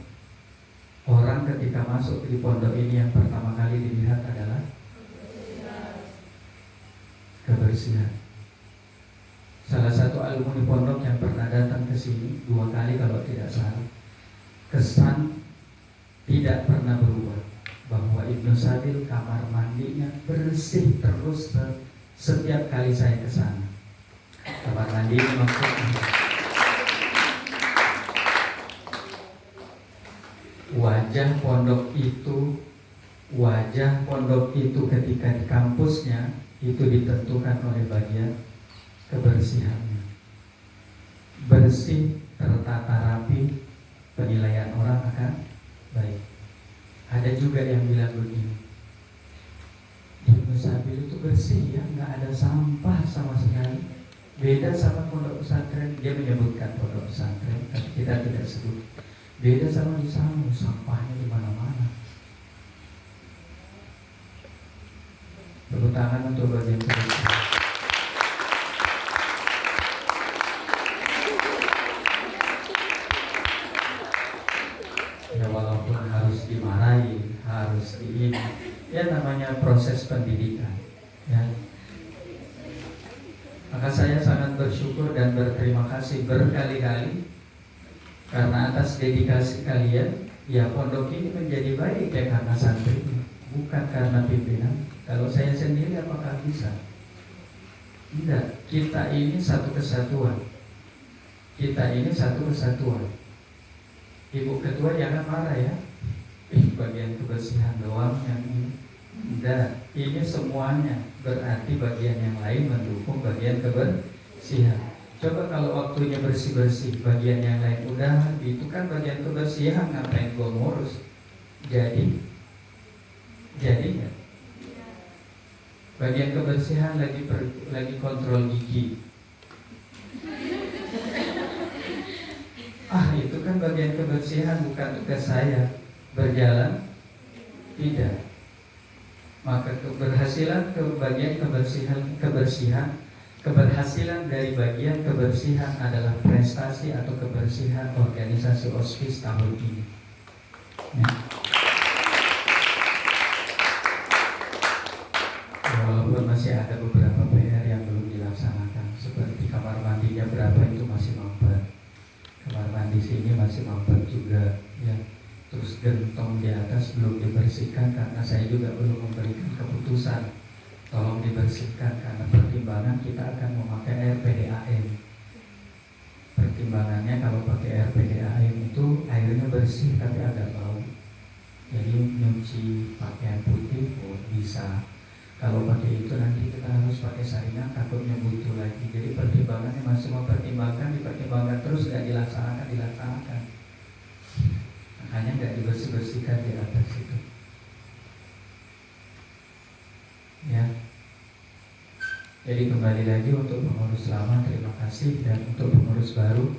Orang ketika masuk di pondok ini yang pertama kali dilihat adalah kebersihan. Salah satu alumni pondok yang pernah datang ke sini 2 kali kalau tidak salah, kesan tidak pernah berubah bahwa Ibnu Sabil kamar mandinya bersih terus setiap kali saya ke sana. Kamar mandi maksudnya wajah pondok itu ketika di kampusnya itu ditentukan oleh bagian kebersihannya. Bersih, tertata rapi, penilaian orang akan baik. Ada juga yang bilang begini, Ibnu Sabil itu bersih ya, nggak ada sampah sama sekali. Beda sama pondok pesantren, dia menyebutkan pondok pesantren, tapi kita tidak sebut. Beda sama di sana, sampahnya di mana-mana. Tepuk tangan untuk bagian kebersihan. Ya walaupun harus dimarahi, harus ya namanya proses pendidikan. Ya. Maka saya sangat bersyukur dan berterima kasih berkali-kali karena atas dedikasi kalian, ya pondok ini menjadi baik ya karena santri, bukan karena pimpinan. Kalau saya sendiri apakah bisa? Tidak, kita ini satu kesatuan. Ibu ketua jangan marah ya. Bagian kebersihan doang yang ini. Tidak, ini semuanya berarti bagian yang lain mendukung bagian kebersihan. Coba kalau waktunya bersih-bersih, bagian yang lain udah, itu kan bagian kebersihan, ngapain gua ngurus? Jadinya bagian kebersihan lagi kontrol gigi. Itu kan bagian kebersihan, bukan tugas saya. Berjalan tidak. Maka keberhasilan keberhasilan dari bagian kebersihan adalah prestasi atau kebersihan organisasi OSFIS tahun ini. Ya. Walaupun masih ada beberapa PR yang belum dilaksanakan, seperti kamar mandinya berapa itu masih mampet. Kamar mandi sini masih mampet juga, ya. Terus gentong di atas belum dibersihkan karena saya juga belum memberikan keputusan tolong dibersihkan karena pertimbangan kita akan memakai air PDAM. Pertimbangannya kalau pakai air PDAM itu airnya bersih tapi agak bau. Jadi nyuci pakaian putih bisa. Kalau pakai itu nanti kita harus pakai saringan, takutnya butuh lagi. Jadi pertimbangannya masih mempertimbangkan, dipertimbangkan terus, nggak dilaksanakan. Makanya nggak dibersih-bersihkan di atas itu. Ya. Jadi kembali lagi untuk pengurus lama terima kasih, dan untuk pengurus baru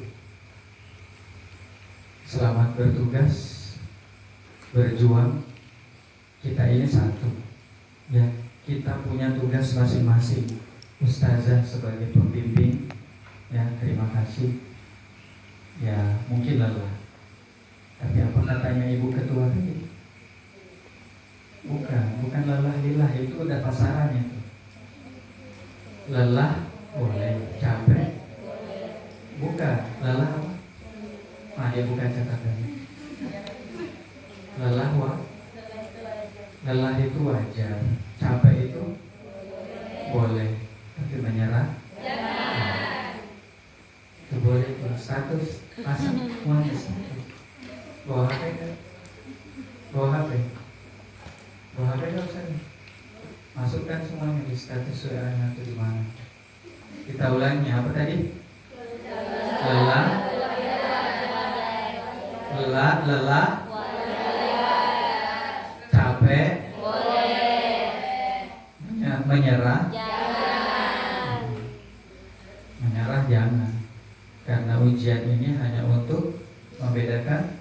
selamat bertugas, berjuang. Kita ini satu. Ya, kita punya tugas masing-masing. Ustazah sebagai pembimbing, ya terima kasih. Ya mungkin lelah, tapi apa katanya ibu ketua tadi? Bukan lelah lillah, itu udah pasarannya tuh. Lelah boleh, capek bukan, lelah apa? Dia bukan catatannya. Lelah itu wajar, capek itu boleh, tapi menyerah itu boleh. Status pasang semuanya status. Bawa HP kan? Bawa HP kan usah. Masukkan semuanya di status WA-nya atau di mana. Kita ulangi apa tadi? Lelah lelah, capek, menyerah, menyerah jangan. Karena ujian ini hanya untuk membedakan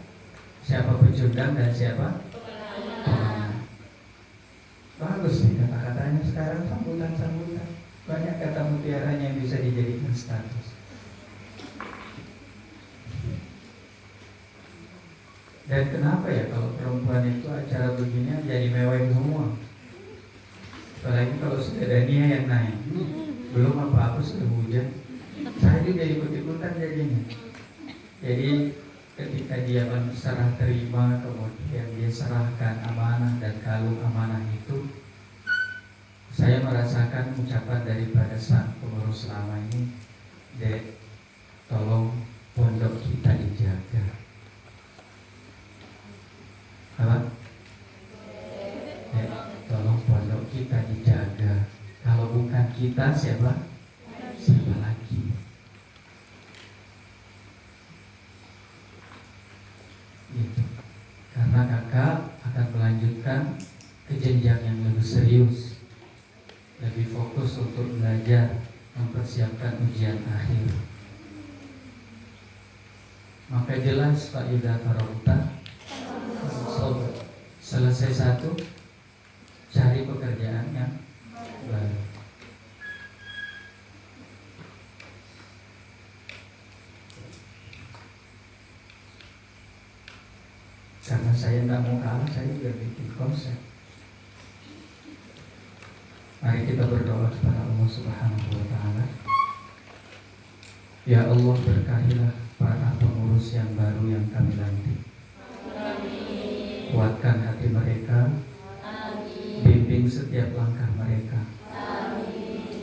siapa pecundang dan siapa pemenang. Bagus nih kata-katanya sekarang, sambutan-sambutan. Banyak kata mutiaranya yang bisa dijadikan status. Dan kenapa ya kalau perempuan itu acara begini jadi mewah semua? Apalagi kalau sudah ada Nia yang naik. Belum apa-apa sudah hujan. Saya juga ikut-ikutan jadinya. Jadi ketika dia serah terima, kemudian dia serahkan amanah dan kalung amanah itu, saya merasakan ucapan daripada sang pengurus lama ini, Dek, tolong pondok kita dijaga. Apa? Dek, tolong pondok kita dijaga. Kalau bukan kita siapa? Siapa lagi? Gitu. Karena kakak akan melanjutkan ke jenjang yang lebih serius, lebih fokus untuk belajar, mempersiapkan ujian akhir. Maka jelas Pak Yuda Farauta, selesai satu, cari pekerjaan yang baru. Karena saya tidak mau kalah, saya juga bikin konsep. Mari kita berdoa kepada Allah Subhanahu wa Ta'ala. Ya Allah, berkahilah para pengurus yang baru yang kami lantik. Kuatkan hati mereka, bimbing setiap langkah mereka.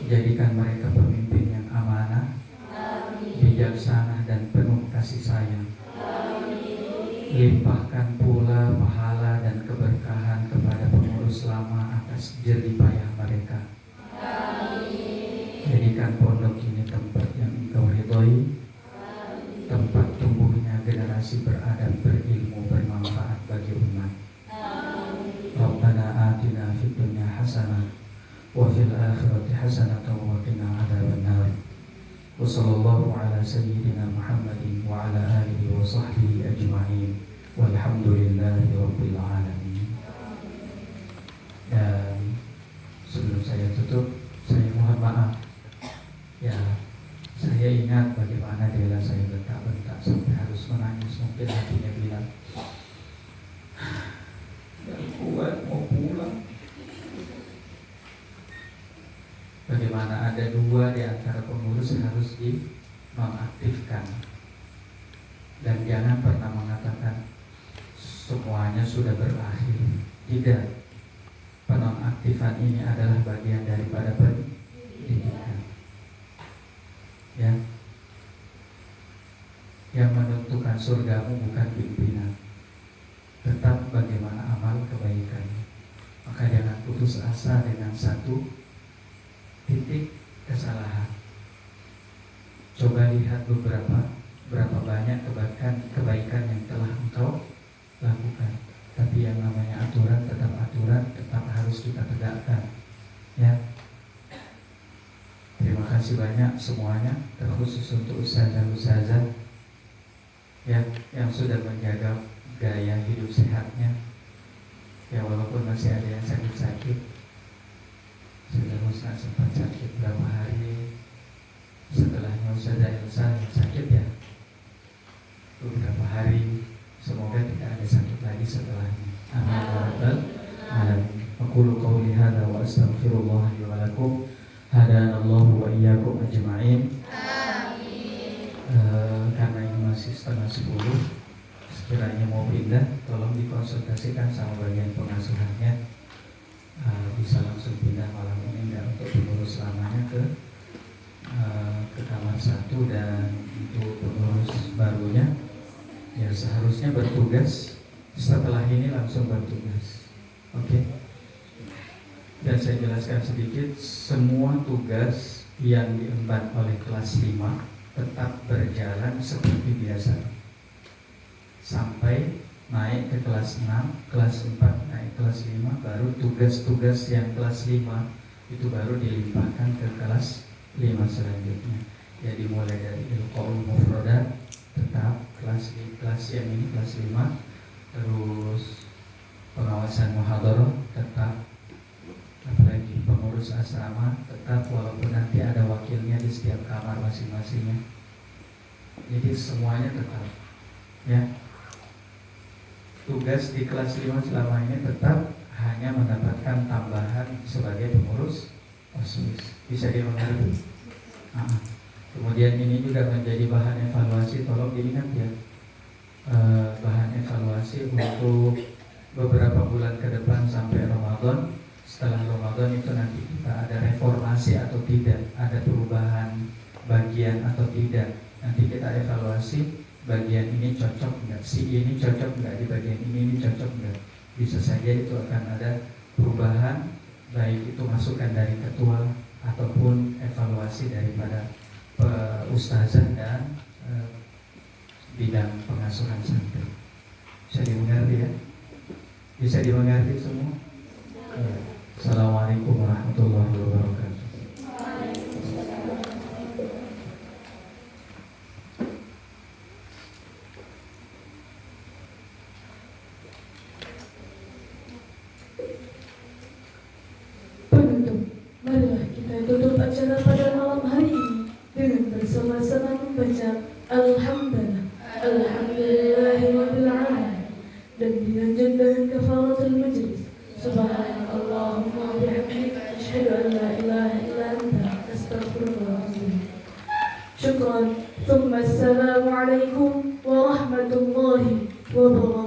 Jadikan mereka pemimpin yang amanah, bijaksana dan penuh kasih sayang. Limpahkan pula pahala dan keberkahan kepada pengurus lama atas jerih payah mereka. Jadikan pondok ini tempat yang Engkau ridhoi, tempat tumbuhnya generasi beradab, berilmu, bermanfaat bagi umat. Rabbana atina fid dunya hasanah wa fil akhirati hasanah wa qina adzabannar. Wa sallallahu ala sayyidina Muhammadin wa ala alihi wa sahbihi ajma'in. Walhamdulillahi rabbil alamin. Dan sebelum saya tutup, saya mohon maaf. Ya, saya ingat bagaimana Dela saya bentak-bentak sampai harus menangis. Mungkin hatinya bilang, "Gak kuat, mau pulang." Bagaimana ada dua di antara pengurus harus dinonaktifkan. Dan jangan pernah mengatakan semuanya sudah berakhir. Tidak. Penonaktifan ini adalah bagian daripada pendidikan. Ya. Yang menentukan surgamu bukan pimpinan, tetap bagaimana amal kebaikannya. Maka jangan putus asa dengan satu titik kesalahan. Coba lihat berapa banyak kebaikan yang telah engkau lakukan. Tapi yang namanya aturan, tetap harus kita tegakkan. Ya. Terima kasih banyak semuanya, terkhusus untuk ustazah-ustazah yang sudah menjaga gaya hidup sehatnya. Ya, walaupun masih ada yang sakit-sakit. Sudah Ustaz sempat sakit berapa hari. Setelahnya Ustazah Elsa yang sakit ya, beberapa hari. Semoga tidak ada sakit lagi setelahnya. Amin ya rabbal alamin. Aqulu qawli hadza wa astaghfirullah li wa lakum. Hadanallahu wa iyyakum ajma'in. Amin. Karena ini masih 9:30, sekiranya mau pindah, tolong dikonsultasikan sama bagian pengasuhannya. Bisa langsung pindah malam ini, enggak, untuk pengurus lamanya ke kamar 1, dan untuk pengurus barunya ya seharusnya bertugas setelah ini langsung bertugas. Oke. Dan saya jelaskan sedikit, semua tugas yang diemban oleh kelas 5 tetap berjalan seperti biasa sampai naik ke kelas 6, kelas 4 naik kelas 5, baru tugas-tugas yang kelas 5 itu baru dilimpahkan ke kelas 5 selanjutnya. Jadi mulai dari ilqaul mufradat tetap kelas yang ini kelas 5, terus pengawasan muhadharah tetap, apalagi pengurus asrama tetap, walaupun nanti ada wakilnya di setiap kamar masing-masingnya. Jadi semuanya tetap ya. Tugas di kelas 5 selama ini tetap, hanya mendapatkan tambahan sebagai pengurus OSIS. Bisa dimengerti? Kemudian ini juga menjadi bahan evaluasi. Tolong diingat ya, bahan evaluasi untuk beberapa bulan ke depan sampai Ramadan. Setelah Ramadan itu nanti kita ada reformasi atau tidak, ada perubahan bagian atau tidak. Nanti kita evaluasi, bagian ini cocok nggak, si ini cocok nggak di bagian ini cocok nggak. Bisa saja itu akan ada perubahan, baik itu masukan dari ketua ataupun evaluasi daripada ustazah dan bidang pengasuhan santri. Bisa dimengerti ya? Bisa dimengerti semua? Ya. Assalamualaikum warahmatullahi wabarakatuh. Marilah kita tutup acara pada malam hari ini dengan bersama-sama membaca Alhamdulillah, Alhamdulillahirabbil alamin, dan dilanjut dengan kafaratul majlis. Subhanallahumma bihamdika asyhadu an la ilaha illa anta astaghfiruka wa atubu ilaik. Syukran. Thumma assalamu alaikum warahmatullahi wabarakatuh.